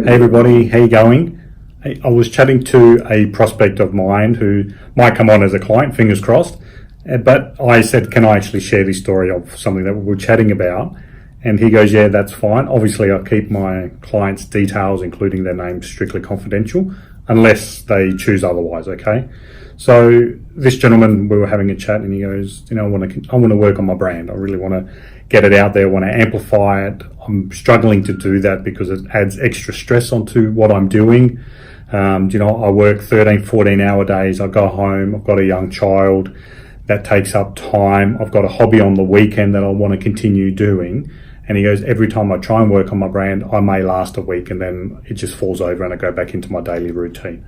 Hey everybody, how you going? I was chatting to a prospect of mine who might come on as a client, fingers crossed, but I said, can I actually share this story of something that we were chatting about? And he goes, yeah, that's fine. Obviously, I keep my clients' details, including their names, strictly confidential, unless they choose otherwise, okay? So this gentleman, we were having a chat and he goes, I want to work on my brand. I really want to get it out there, want to amplify it. I'm struggling to do that because it adds extra stress onto what I'm doing. I work 13, 14 hour days. I go home, I've got a young child. That takes up time. I've got a hobby on the weekend that I want to continue doing. And he goes, every time I try and work on my brand, I may last a week and then it just falls over and I go back into my daily routine.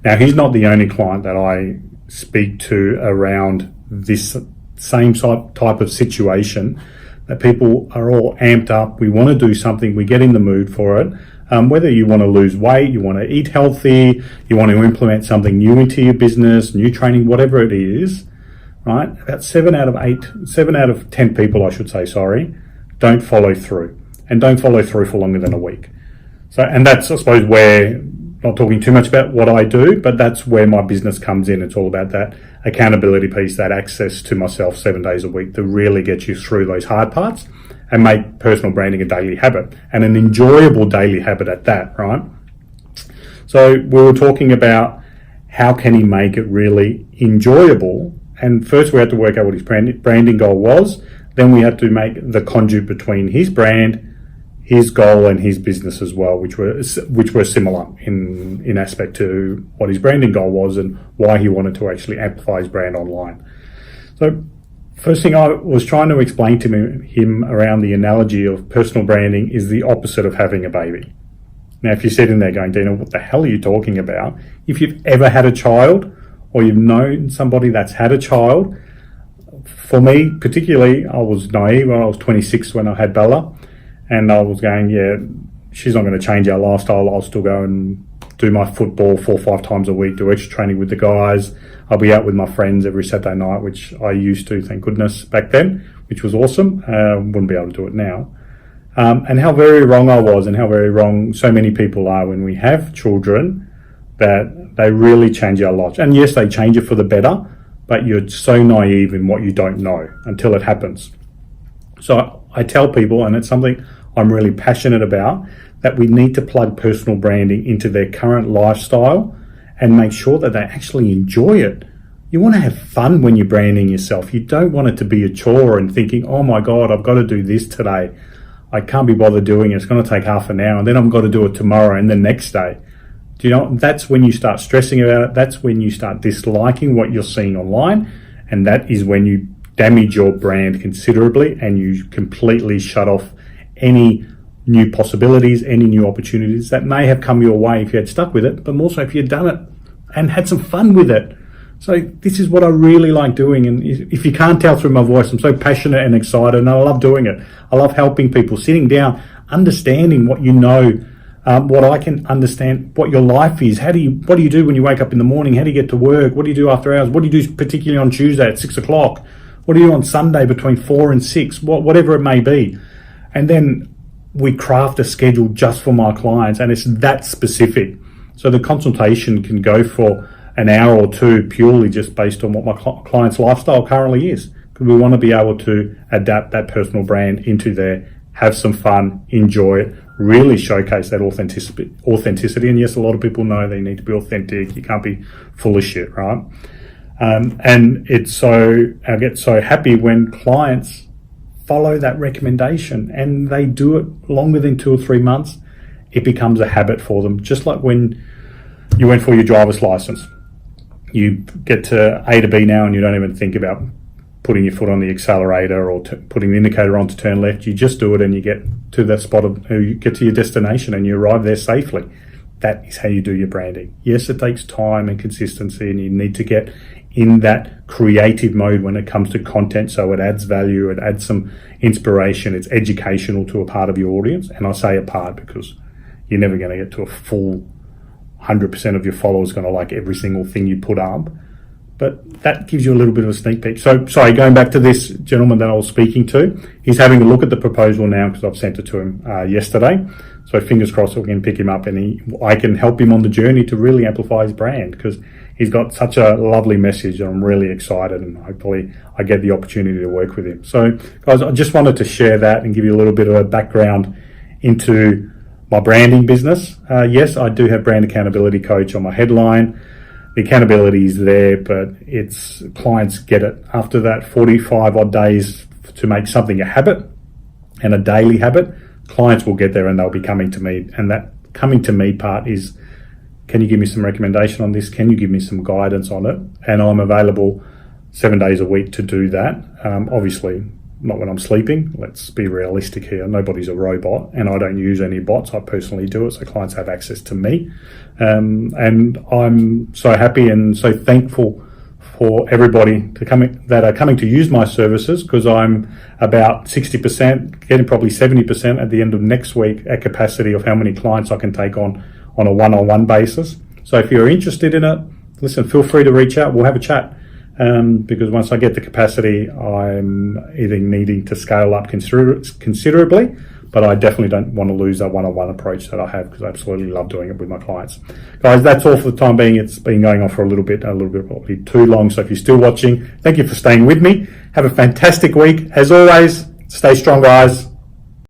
Now, he's not the only client that I speak to around this same type of situation, that people are all amped up. We want to do something. We get in the mood for it. Whether you want to lose weight, you want to eat healthy, you want to implement something new into your business, new training, whatever it is, right? About 7 out of 10 people, I should say, don't follow through, and don't follow through for longer than a week. So, and that's, I suppose, where, not talking too much about what I do, but that's where my business comes in. It's all about that accountability piece, that access to myself 7 days a week to really get you through those hard parts and make personal branding a daily habit, and an enjoyable daily habit at that, right? So we were talking about how can he make it really enjoyable. And first we had to work out what his branding goal was. Then we had to make the conduit between his brand, his goal, and his business as well, which were similar in aspect to what his branding goal was and why he wanted to actually amplify his brand online. So first thing I was trying to explain to him around the analogy of personal branding is the opposite of having a baby. Now, if you're sitting there going, Dina, what the hell are you talking about? If you've ever had a child or you've known somebody that's had a child, for me particularly, I was naive when I was 26 when I had Bella. And I was going, yeah, she's not going to change our lifestyle. I'll still go and do my football 4 or 5 times a week, do extra training with the guys. I'll be out with my friends every Saturday night, which I used to, thank goodness, back then, which was awesome. Wouldn't be able to do it now. And how very wrong I was, and how very wrong so many people are when we have children, that they really change our lives. And yes, they change it for the better, but you're so naive in what you don't know until it happens. So I tell people, and it's something I'm really passionate about, that we need to plug personal branding into their current lifestyle and make sure that they actually enjoy it. You want to have fun when you're branding yourself. You don't want it to be a chore and thinking, oh my God, I've got to do this today. I can't be bothered doing it. It's going to take half an hour, and then I've got to do it tomorrow and the next day. Do you know, that's when you start stressing about it. That's when you start disliking what you're seeing online. And that is when you damage your brand considerably and you completely shut off any new possibilities, any new opportunities that may have come your way if you had stuck with it, but also if you had done it and had some fun with it. So this is what I really like doing. And if you can't tell through my voice, I'm so passionate and excited, and I love doing it. I love helping people, sitting down, understanding what you know, what I can understand, what your life is. What do you do when you wake up in the morning? How do you get to work? What do you do after hours? What do you do particularly on Tuesday at 6 o'clock? What do you do on Sunday between 4 and 6? Whatever it may be. And then we craft a schedule just for my clients, and it's that specific. So the consultation can go for an hour or two purely just based on what my client's lifestyle currently is. Because we want to be able to adapt that personal brand into there, have some fun, enjoy it, really showcase that authenticity. And yes, a lot of people know they need to be authentic. You can't be full of shit, right? And I get so happy when clients follow that recommendation and they do it longer than 2 or 3 months. It becomes a habit for them. Just like when you went for your driver's license, you get to A to B now and you don't even think about putting your foot on the accelerator or putting the indicator on to turn left. You just do it and you get to that spot you get to your destination and you arrive there safely. That is how you do your branding. Yes, it takes time and consistency, and you need to get in that creative mode when it comes to content, so it adds value, it adds some inspiration, it's educational to a part of your audience. And I say a part because you're never going to get to a full 100% of your followers going to like every single thing you put up. But that gives you a little bit of a sneak peek. So, sorry, going back to this gentleman that I was speaking to, he's having a look at the proposal now because I've sent it to him yesterday. So fingers crossed we can pick him up and I can help him on the journey to really amplify his brand, because he's got such a lovely message, and I'm really excited, and hopefully I get the opportunity to work with him. So guys, I just wanted to share that and give you a little bit of a background into my branding business. Yes, I do have Brand Accountability Coach on my headline. The accountability is there, but it's clients get it. After that 45 odd days to make something a habit and a daily habit, clients will get there and they'll be coming to me. And that coming to me part is, can you give me some recommendation on this? Can you give me some guidance on it? And I'm available 7 days a week to do that. Obviously, not when I'm sleeping. Let's be realistic here. Nobody's a robot, and I don't use any bots. I personally do it, so clients have access to me. And I'm so happy and so thankful for everybody that are coming to use my services, because I'm about 60%, getting probably 70% at the end of next week at capacity of how many clients I can take on a one-on-one basis. So if you're interested in it, listen, feel free to reach out. We'll have a chat. Because once I get the capacity, I'm either needing to scale up considerably, but I definitely don't want to lose that one-on-one approach that I have, because I absolutely love doing it with my clients. Guys, that's all for the time being. It's been going on for a little bit probably too long. So if you're still watching, thank you for staying with me. Have a fantastic week. As always, stay strong, guys.